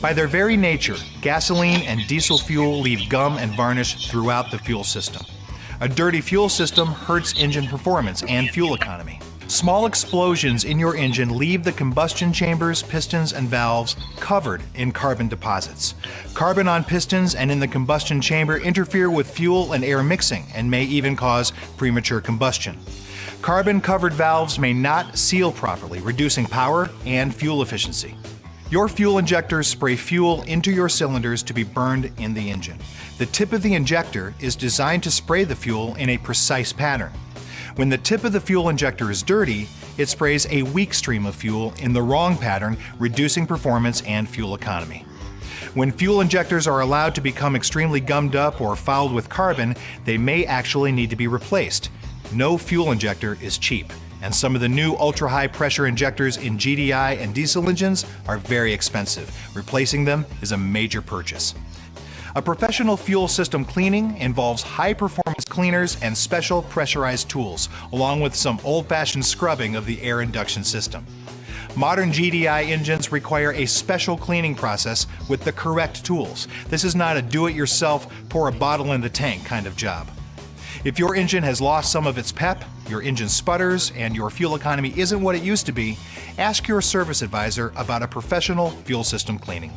By their very nature, gasoline and diesel fuel leave gum and varnish throughout the fuel system. A dirty fuel system hurts engine performance and fuel economy. Small explosions in your engine leave the combustion chambers, pistons, and valves covered in carbon deposits. Carbon on pistons and in the combustion chamber interfere with fuel and air mixing and may even cause premature combustion. Carbon-covered valves may not seal properly, reducing power and fuel efficiency. Your fuel injectors spray fuel into your cylinders to be burned in the engine. The tip of the injector is designed to spray the fuel in a precise pattern. When the tip of the fuel injector is dirty, it sprays a weak stream of fuel in the wrong pattern, reducing performance and fuel economy. When fuel injectors are allowed to become extremely gummed up or fouled with carbon, they may actually need to be replaced. No fuel injector is cheap, and some of the new ultra-high pressure injectors in GDI and diesel engines are very expensive. Replacing them is a major purchase. A professional fuel system cleaning involves high-performance cleaners and special pressurized tools, along with some old-fashioned scrubbing of the air induction system. Modern GDI engines require a special cleaning process with the correct tools. This is not a do-it-yourself, pour a bottle in the tank kind of job. If your engine has lost some of its pep, your engine sputters, and your fuel economy isn't what it used to be, ask your service advisor about a professional fuel system cleaning.